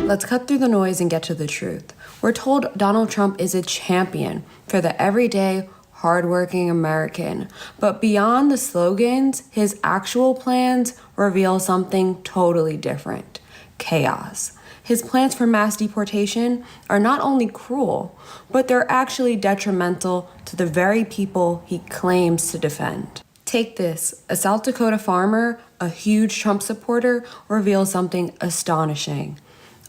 Let's cut through the noise and get to the truth. We're told Donald Trump is a champion for the everyday, hardworking American. But beyond the slogans, his actual plans reveal something totally different: chaos. His plans for mass deportation are not only cruel, but they're actually detrimental to the very people he claims to defend. Take this: a South Dakota farmer, a huge Trump supporter, reveals something astonishing.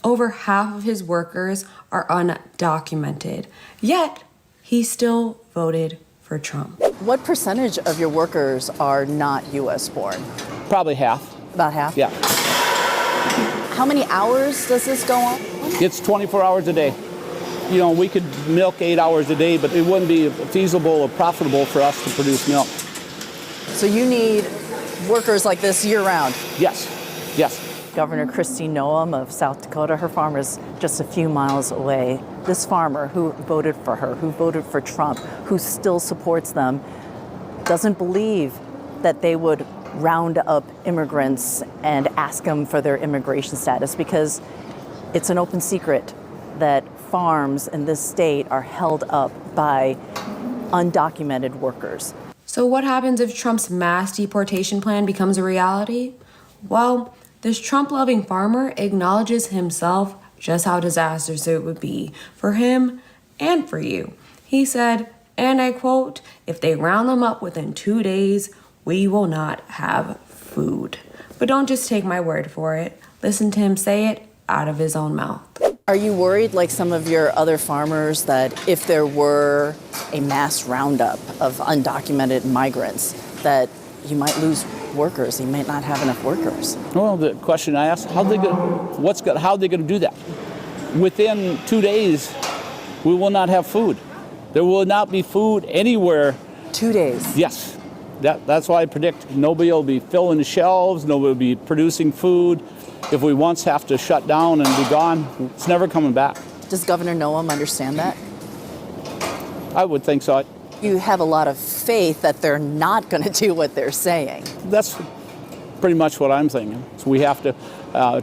Over half of his workers are undocumented, yet he still voted for Trump. What percentage of your workers are not U.S. born? Probably half. About half? Yeah. How many hours does this go on? It's 24 hours a day. You know, we could milk 8 hours a day, but it wouldn't be feasible or profitable for us to produce milk. So you need workers like this year-round? Yes, yes. Governor Kristi Noem of South Dakota, her farm is just a few miles away. This farmer who voted for her, who voted for Trump, who still supports them, doesn't believe that they would round up immigrants and ask them for their immigration status, because it's an open secret that farms in this state are held up by undocumented workers. So what happens if Trump's mass deportation plan becomes a reality? Well, this Trump-loving farmer acknowledges himself just how disastrous it would be for him and for you. He said, and I quote, "If they round them up within 2 days, we will not have food." But don't just take my word for it. Listen to him say it out of his own mouth. Are you worried, like some of your other farmers, that if there were a mass roundup of undocumented migrants, that you might lose workers? You might not have enough workers. Well, the question I asked, how are they going to do that? Within 2 days, we will not have food. There will not be food anywhere. 2 days? Yes. That's why I predict nobody will be filling the shelves, nobody will be producing food. If we once have to shut down and be gone, it's never coming back. Does Governor Noem understand that? I would think so. You have a lot of faith that they're not going to do what they're saying. That's pretty much what I'm thinking. So we have to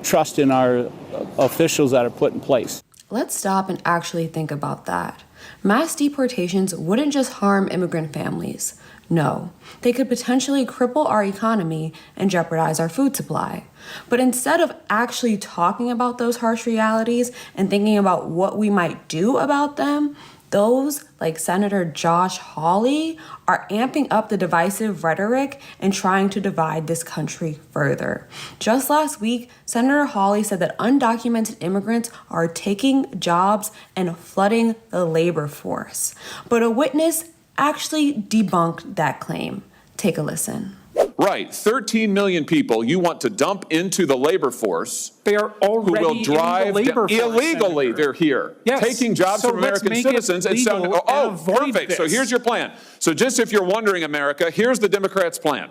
trust in our officials that are put in place. Let's stop and actually think about that. Mass deportations wouldn't just harm immigrant families. No, they could potentially cripple our economy and jeopardize our food supply. But instead of actually talking about those harsh realities and thinking about what we might do about them, those, like Senator Josh Hawley, are amping up the divisive rhetoric and trying to divide this country further. Just last week, Senator Hawley said that undocumented immigrants are taking jobs and flooding the labor force. But a witness actually debunked that claim. Take a listen. Right, 13 million people you want to dump into the labor force. They are already who will drive in the labor force, illegally. Senator. They're here, yes. taking jobs from American citizens and sound. Perfect. This. So here's your plan. So just if you're wondering, America, here's the Democrats' plan.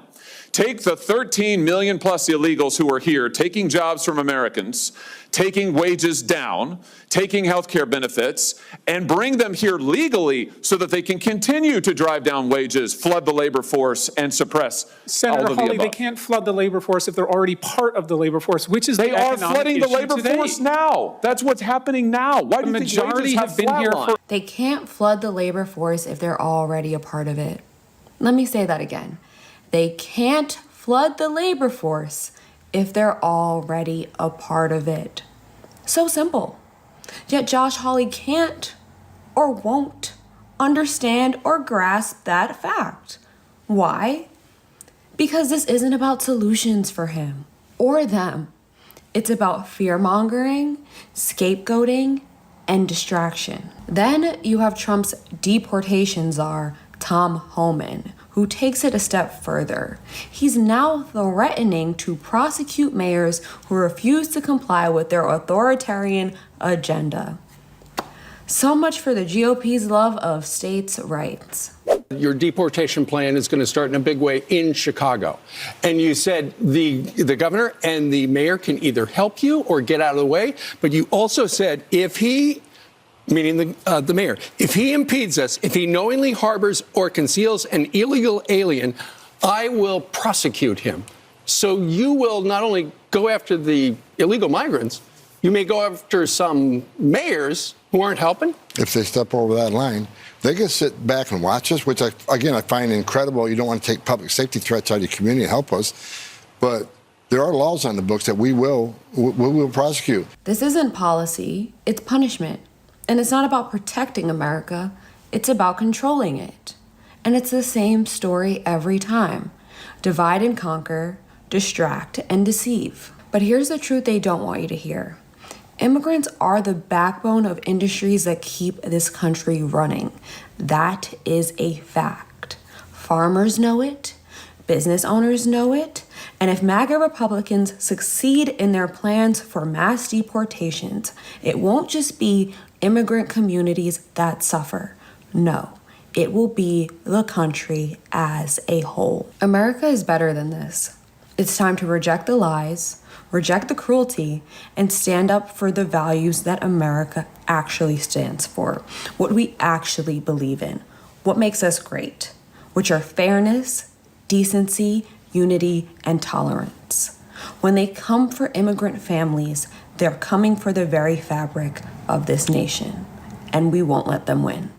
Take the 13 million plus illegals who are here, taking jobs from Americans, taking wages down, taking health care benefits, and bring them here legally so that they can continue to drive down wages, flood the labor force, and suppress Senator all of the Hawley, above. they can't flood the labor force if they're already part of the labor force, which is They are flooding the labor force now. That's what's happening now. Why do you think wages have been here for? They can't flood the labor force if they're already a part of it. Let me say that again. They can't flood the labor force if they're already a part of it. So simple. Yet Josh Hawley can't or won't understand or grasp that fact. Why? Because this isn't about solutions for him or them. It's about fear-mongering, scapegoating, and distraction. Then you have Trump's deportation czar, Tom Homan, who takes it a step further. He's now threatening to prosecute mayors who refuse to comply with their authoritarian agenda. So much for the GOP's love of states' rights. Your deportation plan is going to start in a big way in Chicago. And you said the governor and the mayor can either help you or get out of the way. But you also said if he, meaning the mayor, if he impedes us, if he knowingly harbors or conceals an illegal alien, I will prosecute him. So you will not only go after the illegal migrants, You may go after some mayors who aren't helping. If they step over that line, they can sit back and watch us, which, I find incredible. You don't want to take public safety threats out of your community and help us. But there are laws on the books that we will prosecute. This isn't policy, it's punishment. And it's not about protecting America, it's about controlling it. And it's the same story every time. Divide and conquer, distract and deceive. But here's the truth they don't want you to hear. Immigrants are the backbone of industries that keep this country running. That is a fact. Farmers know it, business owners know it, and if MAGA Republicans succeed in their plans for mass deportations, it won't just be immigrant communities that suffer. No, it will be the country as a whole. America is better than this. It's time to reject the lies, reject the cruelty, and stand up for the values that America actually stands for, what we actually believe in, what makes us great, which are fairness, decency, unity, and tolerance. When they come for immigrant families, they're coming for the very fabric of this nation, and we won't let them win.